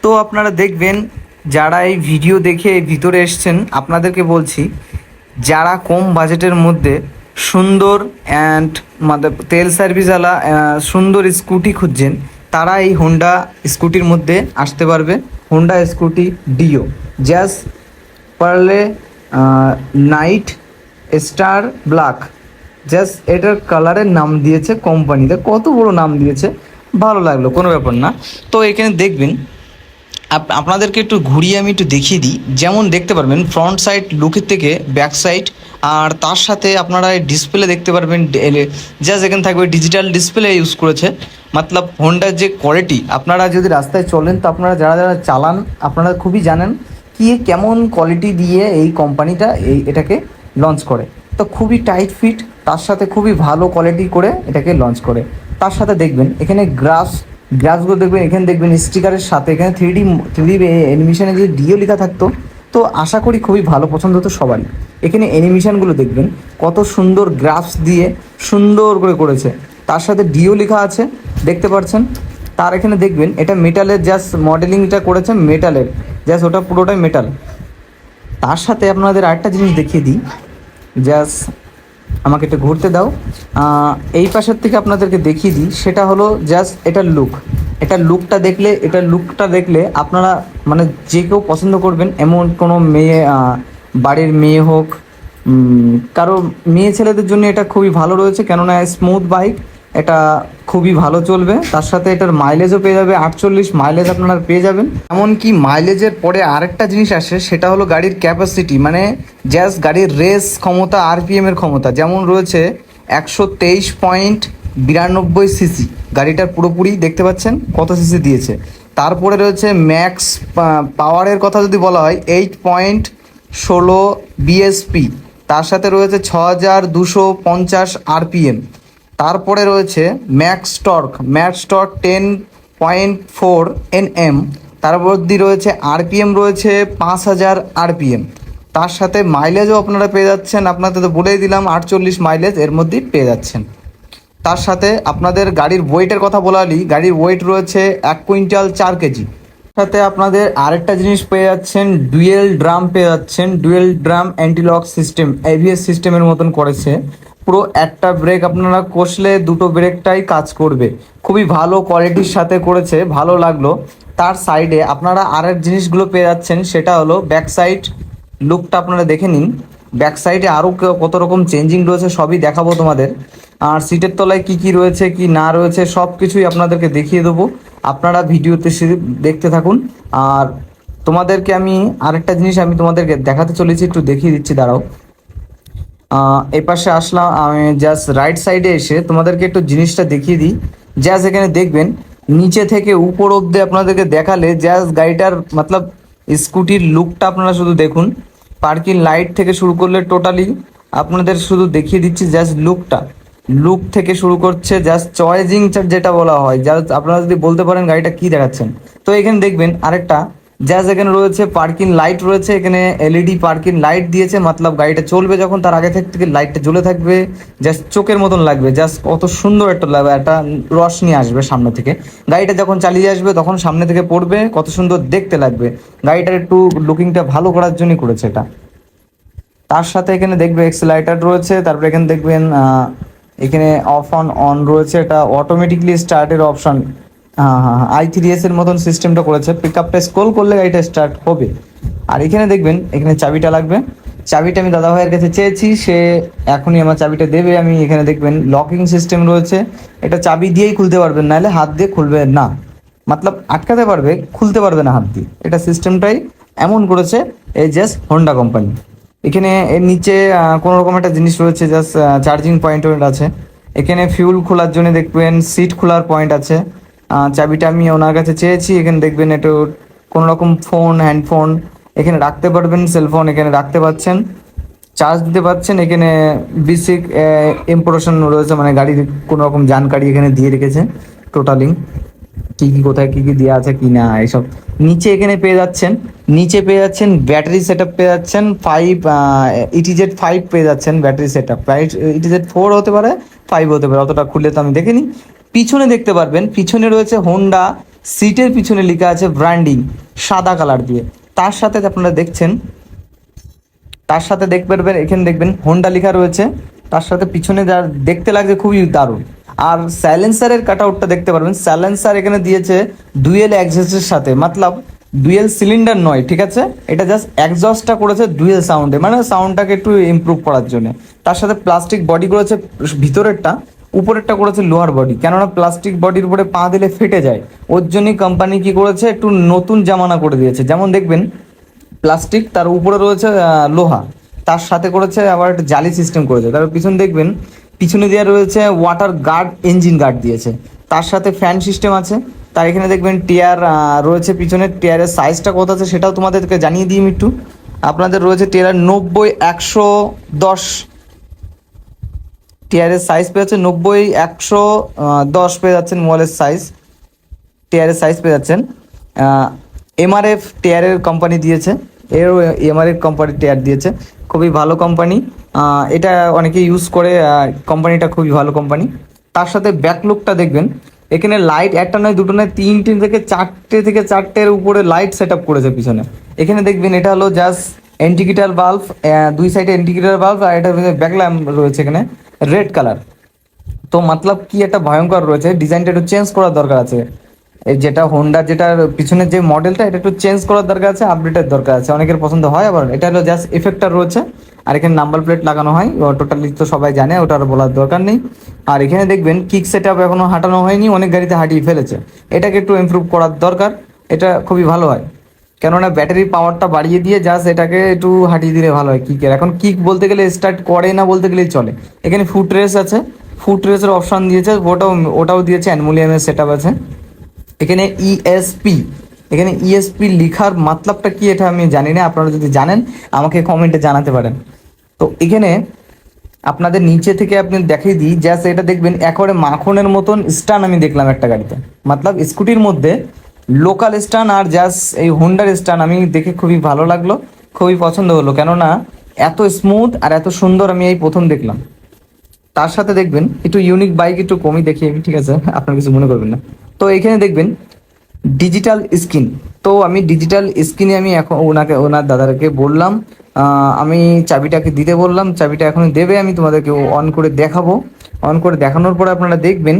তো আপনারা দেখবেন, যারা এই ভিডিও দেখে এই ভিতরে এসছেন আপনাদেরকে বলছি, যারা কম বাজেটের মধ্যে সুন্দর অ্যান্ড মানে তেল সার্ভিসওয়ালা সুন্দর স্কুটি খুঁজছেন, তারা এই হোন্ডা স্কুটির মধ্যে আসতে পারবে। হোন্ডা স্কুটি ডিও জাস্ট পারলে নাইট স্টার ব্ল্যাক, জাস্ট এটার কালারের নাম দিয়েছে কোম্পানিতে, কত বড় নাম দিয়েছে, ভালো লাগলো, কোনো ব্যাপার না। তো এখানে দেখবেন, আপনাদেরকে একটু ঘুরিয়ে আমি একটু দেখিয়ে দিই। যেমন দেখতে পারবেন ফ্রন্ট সাইড লুকের থেকে ব্যাক সাইড, আর তার সাথে আপনারা ডিসপ্লে দেখতে পারবেন, জাস্ট এখানে থাকবে ডিজিটাল ডিসপ্লে ইউজ করেছে। মতলব হোন্ডার যে কোয়ালিটি, আপনারা যদি রাস্তায় চলেন তো আপনারা যারা যারা চালান আপনারা খুবই জানেন কি কেমন কোয়ালিটি দিয়ে এই কোম্পানিটা এটাকে লঞ্চ করে। তো খুবই টাইট ফিট, তার সাথে খুবই ভালো কোয়ালিটি করে এটাকে লঞ্চ করে। তার সাথে দেখবেন এখানে গ্রাফগুলো দেখবেন, এখানে দেখবেন স্টিকারের সাথে এখানে থ্রি ডি অ্যানিমেশনে যদি ডিও লেখা থাকতো তো আশা করি খুবই ভালো পছন্দ হতো সবারই। এখানে অ্যানিমেশনগুলো দেখবেন কত সুন্দর গ্রাফস দিয়ে সুন্দর করে করেছে, তার সাথে ডিও লেখা আছে দেখতে পাচ্ছেন। তার এখানে দেখবেন এটা মেটালের জাস্ট মডেলিংটা করেছে, মেটালের জাস্ট ওটা পুরোটাই মেটাল। তার সাথে আপনাদের আরেকটা জিনিস দেখিয়ে দিই, জাস্ট আমাকে একটু ঘুরতে দাও। এই পাশের থেকে আপনাদেরকে দেখিয়ে দিই, সেটা হলো জাস্ট এটার লুকটা দেখলে আপনারা মানে যে কেউ পছন্দ করবেন। এমন কোনো মেয়ে, বাড়ির মেয়ে হোক, কারো মেয়ে ছেলেদের জন্য এটা খুবই ভালো রয়েছে, কেননা স্মুথ বাইক, এটা খুবই ভালো চলবে। তার সাথে এটার মাইলেজও পেয়ে যাবে, 48 মাইলেজ আপনারা পেয়ে যাবেন। এমনকি মাইলেজের পরে আরেকটা জিনিস আসে, সেটা হলো গাড়ির ক্যাপাসিটি, মানে জাস্ট গাড়ির রেস ক্ষমতা, আরপিএমের ক্ষমতা। যেমন রয়েছে 123.92 সিসি, গাড়িটার পুরোপুরি দেখতে পাচ্ছেন কত সিসি দিয়েছে। তারপরে রয়েছে ম্যাক্স পাওয়ারের কথা যদি বলা হয় 8.16 বিএসপি, তার সাথে রয়েছে 6250 আরপিএম। তারপরে রয়েছে ম্যাক্স টর্ক 10.4 এনএম। তার মধ্যে রয়েছে আরপিএম রয়েছে 5000 আরপিএম। তার সাথে মাইলেজও আপনারা পেয়ে যাচ্ছেন, আপনাদের তো বলেই দিলাম 48 মাইলেজ এর মধ্যেই পেয়ে যাচ্ছেন। তার সাথে আপনাদের গাড়ির ওয়েটের কথা বলালি, গাড়ির ওয়েট রয়েছে 1 কুইন্টাল 4 কেজি। সাথে আপনাদের আরেকটা জিনিস পেয়ে যাচ্ছেন, dual drum anti lock system, ABS সিস্টেমের মতন করেছে। পুরো একটা ব্রেক আপনারা কষলে দুটো ব্রেকটাই কাজ করবে, খুবই ভালো কোয়ালিটির সাথে করেছে, ভালো লাগলো। তার সাইডে আপনারা আরেক জিনিসগুলো পেয়ে যাচ্ছেন, সেটা হলো ব্যাক সাইড লুকটা আপনারা দেখে নিন। ব্যাক সাইডে আরও কত রকম চেঞ্জিং রয়েছে সবই দেখাবো তোমাদের। আর সিটের তলায় কি কি রয়েছে কি না রয়েছে সব কিছুই আপনাদেরকে দেখিয়ে দেবো, আপনারা ভিডিওতে দেখতে থাকুন। আর তোমাদেরকে আমি আরেকটা জিনিস আমি তোমাদেরকে দেখাতে চলেছি, একটু দেখিয়ে দিচ্ছি, দাঁড়াও। এই পাশে আসলাম আমি, জাস্ট রাইট সাইডে এসে তোমাদেরকে একটু জিনিসটা দেখিয়ে দিই। জাস্ট এখানে দেখবেন নিচে থেকে উপর অব্দি আপনাদেরকে দেখালে জাস্ট গাড়িটার মতলব স্কুটির লুকটা আপনারা শুধু দেখুন। পার্কিং লাইট থেকে শুরু করলে টোটালি আপনাদের শুধু দেখিয়ে দিচ্ছি, জাস্ট লুক থেকে শুরু করছে, জাস্ট চয়েজিং যেটা বলা হয়, জাস্ট আপনারা যদি বলতে পারেন গাড়িটা কি দেখাচ্ছেন। তো এখানে দেখবেন আরেকটা জাস্ট এখানে রয়েছে পার্কিং লাইট রয়েছে, এখানে এলইডি পার্কিং লাইট দিয়েছে, মতলব গাড়িটা চলবে যখন তার আগে থেকে লাইটটা জ্বলে থাকবে, জাস্ট চোখের মতন লাগবে, জাস্ট কত সুন্দর একটা লাগবে, একটা রশনি আসবে সামনে থেকে। গাড়িটা যখন চালিয়ে আসবে তখন সামনে থেকে পড়বে, কত সুন্দর দেখতে লাগবে। গাড়িটার একটু লুকিংটা ভালো করার জন্যই করেছে এটা। তার সাথে এখানে দেখবে এক্সেলারেটর রয়েছে, তারপরে এখানে দেখবেন এখানে অফ অন রয়েছে, এটা অটোমেটিকলি স্টার্টের অপশন। হ্যাঁ, i3s এর মতন সিস্টেমটা করেছে, পিক আপটা স্ক্রল করলে গাড়িটা স্টার্ট হবে। আর এখানে দেখবেন এখানে চাবিটা লাগবে, চাবিটা আমি দাদা ভাইয়ের কাছে চেয়েছি, সে এখনই আমার চাবিটা দেবে। আমি এখানে দেখবেন লকিং সিস্টেম রয়েছে, এটা চাবি দিয়েই খুলতে পারবেন, নাহলে হাত দিয়ে খুলবে না, মতলব আটকাতে পারবে, খুলতে পারবে না হাত দিয়ে, এটা সিস্টেমটাই এমন করেছে এই জাস্ট হোন্ডা কোম্পানি। এখানে এর নিচে কোনো রকম একটা জিনিস রয়েছে, জাস্ট চার্জিং পয়েন্ট আছে। এখানে ফিউল খোলার জন্য দেখবেন সিট খোলার পয়েন্ট আছে। চাবিটা আমি ওনার কাছে চেয়েছি, এখানে দেখবেন একটু কোনো রকম ফোন, হ্যান্ডফোন এখানে রাখতে পারবেন, সেলফোন এখানে রাখতে পারছেন, চার্জ দিতে পারছেন। এখানে বেসিক ইম্প্রেশন রয়েছে, মানে গাড়ির কোনো রকম জানকারি এখানে দিয়ে রেখেছে, টোটালিং কি কি কোথায় কি কি দেওয়া আছে কি না এইসব। নিচে পেয়ে যাচ্ছেন ব্যাটারি সেট আপ পেয়ে যাচ্ছেন 5, ETZ 5 পেয়ে যাচ্ছেন ব্যাটারি সেট আপ। ETZ 4 হতে পারে, 5 হতে পারে, অতটা খুললে তো আমি দেখিনি। পিছনে দেখতে পারবেন, পিছনে রয়েছে হোন্ডা সিটের পিছনে লেখা আছে ব্র্যান্ডিং সাদা কালার দিয়ে। তার সাথে আপনারা দেখছেন, তার সাথে দেখতে পারবেন এখানে দেখবেন হোন্ডা লেখা রয়েছে, তার সাথে পিছনে যা দেখতে লাগছে খুবই দারুণ। আর সাইলেন্সারের কাট আউটটা দেখতে পারবেন, সাইলেন্সার এখানে দিয়েছে ডুয়েল এক্সস্টের সাথে, মতলব ডুয়েল সিলিন্ডার নয়, ঠিক আছে, এটা জাস্ট এক্সস্টটা করেছে ডুয়েল সাউন্ডে, মানে সাউন্ডটাকে একটু ইমপ্রুভ করার জন্য। তার সাথে প্লাস্টিক বডি করেছে ভিতরেরটা, উপরেরটা করেছে লোহার বডি, কেননা প্লাস্টিক বডির উপরে পা দিলে ফেটে যায়, ওর জন্যই কোম্পানি কি করেছে একটু নতুন জামানা করে দিয়েছে। যেমন দেখবেন প্লাস্টিক, তার উপরে রয়েছে লোহা, তার সাথে করেছে আবার একটা জালি সিস্টেম করেছে। তারপর পিছন দেখবেন পিছনে দেওয়া রয়েছে ওয়াটার গার্ড, ইঞ্জিন গার্ড দিয়েছে, তার সাথে ফ্যান সিস্টেম আছে। তার এখানে দেখবেন টিয়ার রয়েছে, পিছনের টিয়ারের সাইজটা কত আছে সেটাও তোমাদেরকে জানিয়ে দিই একটু। আপনাদের রয়েছে টিয়ার 90-110, টিয়ারের সাইজ পেয়ে যাচ্ছে 90-110 পেয়ে যাচ্ছেন, মোবাইলের সাইজ টিয়ারের সাইজ পেয়ে যাচ্ছেন। এমআরএফ টিয়ারের কোম্পানি দিয়েছে, এরও এমআরএফ কোম্পানির টিয়ার দিয়েছে, খুবই ভালো কোম্পানি, এটা অনেকে ইউজ করে, কোম্পানিটা খুবই ভালো কোম্পানি। তার সাথে ব্যাকলুকটা দেখবেন, এখানে লাইট একটা নয় দুটো নয় তিনটে থেকে চারটের উপরে লাইট সেট আপ করেছে পিছনে। এখানে দেখবেন এটা হলো জাস্ট ইন্ডিকেটর বাল্ব, দুই সাইডে ইন্ডিকেটর বাল্ব, আর এটা ব্যাক ল্যাম্প রয়েছে এখানে রেড কালার। তো মতলব কি একটা ভয়ঙ্কর রয়েছে, ডিজাইনটা একটু চেঞ্জ করার দরকার আছে। এই যেটা হোন্ডা, যেটার পিছনের যে মডেলটা, এটা একটু চেঞ্জ করার দরকার আছে, আপডেটের দরকার আছে, অনেকের পছন্দ হয়, আবার এটা হলো জাস্ট এফেক্টটা রয়েছে। আর এখানে নাম্বার প্লেট লাগানো হয়, টোটালি তো সবাই জানে, ওটা আর বলার দরকার নেই। আর এখানে দেখবেন কিক সেট আপ এখনো হাঁটানো হয়নি, অনেক গাড়িতে হাঁটিয়ে ফেলেছে, এটাকে একটু ইমপ্রুভ করার দরকার, এটা খুবই ভালো হয়। কেননা ব্যাটারির পাওয়ারটা বাড়িয়ে দিয়ে জাস্ট এটাকে একটু হাঁটিয়ে দিলে ভালো হয়। কিকের এখন কিক বলতে গেলে স্টার্ট করে না বলতে গেলেই চলে। এখানে ফুট রেস আছে, ফুট রেসের অপশান দিয়েছে, ওটাও দিয়েছে, অ্যানুমোনিয়ামের সেট আপ আছে। এখানে ইএসপি, এখানে ইএসপি লিখার মাতলাবটা কি এটা আমি জানি না, আপনারা যদি জানেন আমাকে কমেন্টে জানাতে পারেন। তো এখানে আপনাদের নিচে থেকে আপনি দেখিয়ে দিই, জাস্ট এটা দেখবেন একেবারে মাখনের মতন স্টান আমি দেখলাম একটা গাড়িতে, মতলব স্কুটির মধ্যে লোকাল স্টান আর জাস্ট এই হোন্ডার স্টান আমি দেখে খুবই ভালো লাগলো, খুবই পছন্দ হলো, কেননা এত স্মুথ আর এত সুন্দর আমি এই প্রথম দেখলাম। তার সাথে দেখবেন একটু ইউনিক বাইক একটু কমই দেখি আমি, ঠিক আছে, আপনার কিছু মনে করবেন না। তো এখানে দেখবেন ডিজিটাল স্ক্রিন, তো আমি ডিজিটাল স্ক্রিনে আমি এখন ওনার দাদাকে বললাম, আমি চাবিটাকে দিতে বললাম, চাবিটা এখন দেবে, আমি তোমাদেরকে অন করে দেখাবো। অন করে দেখানোর পরে আপনারা দেখবেন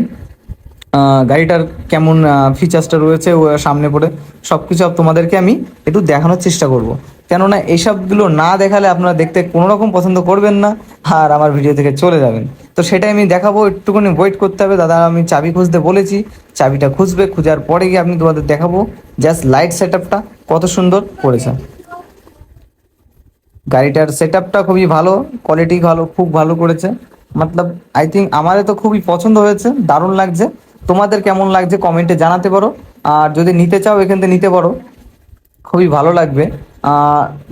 গাড়িটার কেমন ফিচার্সটা রয়েছে ও সামনে পড়ে, সব কিছু তোমাদেরকে আমি একটু দেখানোর চেষ্টা করব। কেননা এইসবগুলো না দেখালে আপনারা দেখতে কোনো রকম পছন্দ করবেন না, আর আমার ভিডিও থেকে চলে যাবেন। তো সেটাই আমি দেখাবো, একটুখানি ওয়েট করতে হবে। দাদা আমি চাবি খুঁজতে বলেছি, চাবিটা খুঁজবে, খোঁজার পরে গিয়ে আমি তোমাদের দেখাবো জাস্ট লাইট সেট আপটা কত সুন্দর করেছে। গাড়িটার সেট আপটা খুবই ভালো, কোয়ালিটি ভালো, খুব ভালো করেছে, মতলব আই থিঙ্ক আমারও তো খুবই পছন্দ হয়েছে, দারুণ লাগছে। তোমাদের কেমন লাগছে কমেন্টে জানাতে পারো, আর যদি নিতে চাও এখান থেকে নিতে পারো, খুবই ভালো লাগবে।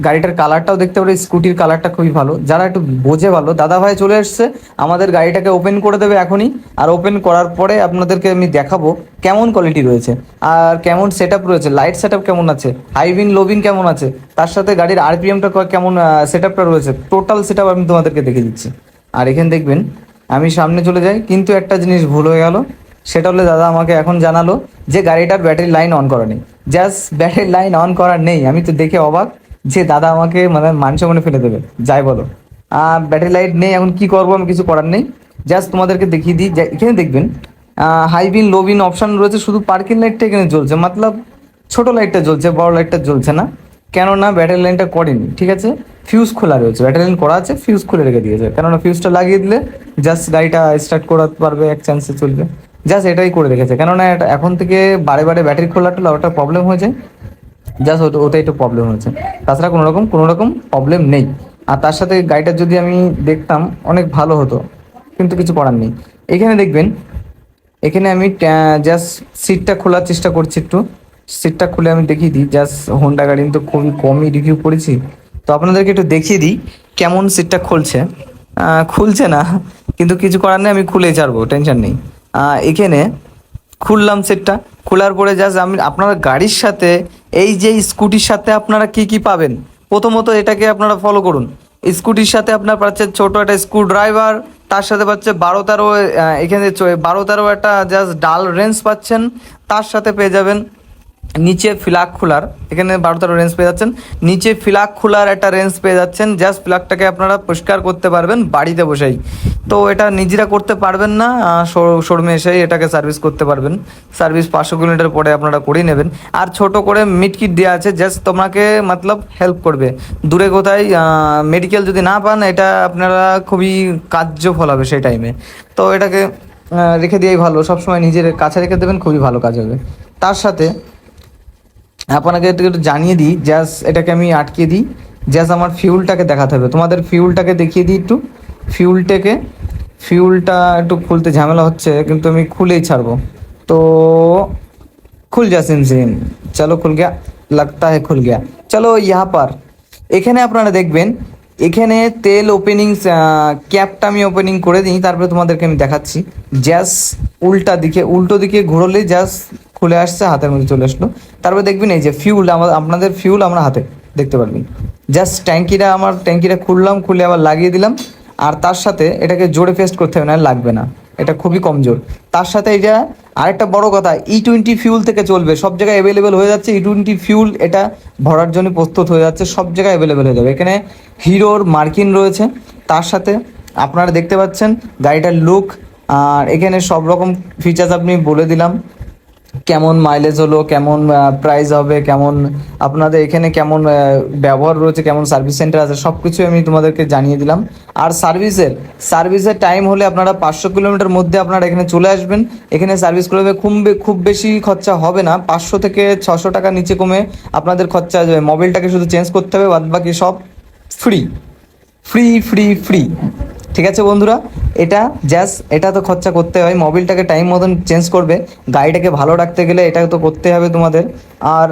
গাড়িটার কালারটাও দেখতে পারো, স্কুটির কালারটা খুবই ভালো, যারা একটু বোঝে ভালো। দাদা ভাই চলে এসছে, আমাদের গাড়িটাকে ওপেন করে দেবে এখনই, আর ওপেন করার পরে আপনাদেরকে আমি দেখাবো কেমন কোয়ালিটি রয়েছে আর কেমন সেট আপ রয়েছে, লাইট সেট আপ কেমন আছে, হাইবিন লোবিন কেমন আছে, তার সাথে গাড়ির আরপিএমটা কেমন সেট আপটা রয়েছে, টোটাল সেট আপ আমি তোমাদেরকে দেখে দিচ্ছি। আর এখানে দেখবেন আমি সামনে চলে যাই, কিন্তু একটা জিনিস ভুল হয়ে গেল, সেটা হলে দাদা আমাকে এখন জানালো যে গাড়িটার ব্যাটারি লাইন অন করা নেই। জাস্ট ব্যাটারি লাইন অন করা নেই, আমি তো দেখে অবাক যে দাদা আমাকে মানে মানসে মনে ফেলে দেবে, যাই বলো। ব্যাটারি লাইট নেই, এখন কি করবো, আমি কিছু করার নেই। জাস্ট তোমাদেরকে দেখিয়ে দিই, এখানে দেখবেন হাই বিন লো বিন অপশান রয়েছে, শুধু পার্কিং লাইটটা এখানে জ্বলছে, মতলব ছোট লাইটটা জ্বলছে, বড় লাইটটা জ্বলছে না, কেননা ব্যাটারি লাইনটা করেনি, ঠিক আছে, ফিউজ খোলা রয়েছে, ব্যাটারি লাইন করা আছে, ফিউজ খুলে রেখে দিয়েছে, কেননা ফিউজটা লাগিয়ে দিলে জাস্ট গাড়িটা স্টার্ট করাতে পারবে, এক চান্সে চলবে, জাস্ট এটাই করে রেখেছে। কেননা এটা এখন থেকে বারে বারে ব্যাটারি খোলা টোলা ওটা প্রবলেম হয়ে যায়, জাস্ট ওটাই একটু প্রবলেম হয়েছে, তাছাড়া কোনো রকম প্রবলেম নেই। আর তার সাথে গাড়িটা যদি আমি দেখতাম অনেক ভালো হতো, কিন্তু কিছু করার নেই। এখানে দেখবেন, এখানে আমি জাস্ট সিটটা খোলার চেষ্টা করছি, একটু সিটটা খুলে আমি দেখিয়ে দিই। জাস্ট হোন্ডা গাড়ি তো খুবই কমই রিভিউ করেছি, তো আপনাদেরকে একটু দেখিয়ে দিই কেমন সিটটা খুলছে। খুলছে না, কিন্তু কিছু করার নেই, আমি খুলে ছাড়বো, টেনশন নেই। এখানে খুললাম সেটটা, খোলার পরে জাস্ট আমি আপনারা গাড়ির সাথে এই যে স্কুটির সাথে আপনারা কি কি পাবেন, প্রথমত এটাকে আপনারা ফলো করুন। স্কুটির সাথে আপনার পাচ্ছেন ছোট একটা স্ক্রু ড্রাইভার, তার সাথে পাচ্ছে 12-13, এখানে 12-13 একটা জাস্ট ডাল রেঞ্জ পাচ্ছেন। তার সাথে পেয়ে যাবেন নিচে ফ্ল্যাগ খোলার, এখানে 12-13 রেঞ্জ পেয়ে যাচ্ছেন। নিচে ফ্ল্যাগ খোলার একটা রেঞ্জ পেয়ে যাচ্ছেন, জাস্ট ফ্ল্যাগটাকে আপনারা পরিষ্কার করতে পারবেন বাড়িতে বসেই। তো এটা নিজেরা করতে পারবেন না, শোরুমে এসেই এটাকে সার্ভিস করতে পারবেন। সার্ভিস 500 কিলোমিটার পরে আপনারা করেই নেবেন। আর ছোট করে মিড কিট দেওয়া আছে, জাস্ট তোমাকে মতলব হেল্প করবে। দূরে কোথায় মেডিকেল যদি না পান, এটা আপনারা খুবই কার্যফল হবে সেই টাইমে। তো এটাকে রেখে দিয়েই ভালো, সবসময় নিজের কাছে রেখে দেবেন, খুবই ভালো কাজ হবে। তার সাথে আপনাকে একটু জানিয়ে দিই, জাস্ট এটাকে আমি আটকে দিই, জাস্ট আমার ফিউলটাকে দেখাতে হবে তোমাদের। ফিউলটাকে দেখিয়ে দিই একটু। ফিউলটা একটু খুলতে ঝামেলা হচ্ছে, কিন্তু আমি খুলেই ছাড়বো। তো खुल जा सिम सिम, चलो खुल गया, लगता है खुल गया। चलो यहाँ पर এখানে আপনারা দেখবেন, এখানে তেল ওপেনিং ক্যাপটা আমি ওপেনিং করে দিই, তারপরে তোমাদেরকে আমি দেখাচ্ছি। জাস্ট উল্টো দিকে ঘুরলেই জাস্ট খুলে আসছে, হাতের মধ্যে চলে আসলো। তারপরে দেখবেন এই যে ফিউল, আপনাদের ফিউল আমরা হাতে দেখতে পারবেন। জাস্ট ট্যাঙ্কিটা খুলে আবার লাগিয়ে দিলাম। আর তার সাথে এটাকে জোরে পেস্ট করতে হবে, না লাগবে না, এটা খুবই কমজোর। তার সাথে এটা আরেকটা বড় কথা, E20 ফিউল থেকে চলবে, সব জায়গায় অ্যাভেলেবেল হয়ে যাচ্ছে। E20 ফিউল এটা ভরার জন্য প্রস্তুত হয়ে যাচ্ছে, সব জায়গায় অ্যাভেলেবেল হয়ে যাবে। এখানে হিরোর মার্কিন রয়েছে। তার সাথে আপনারা দেখতে পাচ্ছেন গাড়িটার লুক, আর এখানে সব রকম ফিচার্স আপনি বলে দিলাম, কেমন মাইলেজ হলো, কেমন প্রাইস হবে, কেমন আপনাদের এখানে কেমন ব্যবহার রয়েছে, কেমন সার্ভিস সেন্টার আছে, সব কিছুই আমি তোমাদেরকে জানিয়ে দিলাম। আর সার্ভিসের টাইম হলে আপনারা 500 কিলোমিটার মধ্যে আপনারা এখানে চলে আসবেন। এখানে সার্ভিস করবে, খুব বেশি খরচা হবে না, 500 থেকে 600 টাকা নিচে কমে আপনাদের খরচা আসবে। মোবিলটাকে শুধু চেঞ্জ করতে হবে, বাদ বাকি সব ফ্রি ফ্রি ফ্রি ফ্রি। ঠিক আছে বন্ধুরা, এটা তো খরচা করতে হয়, মোবিলটাকে টাইম মতন চেঞ্জ করবে, গাড়িটাকে ভালো রাখতে গেলে এটা তো করতে হবে তোমাদের। আর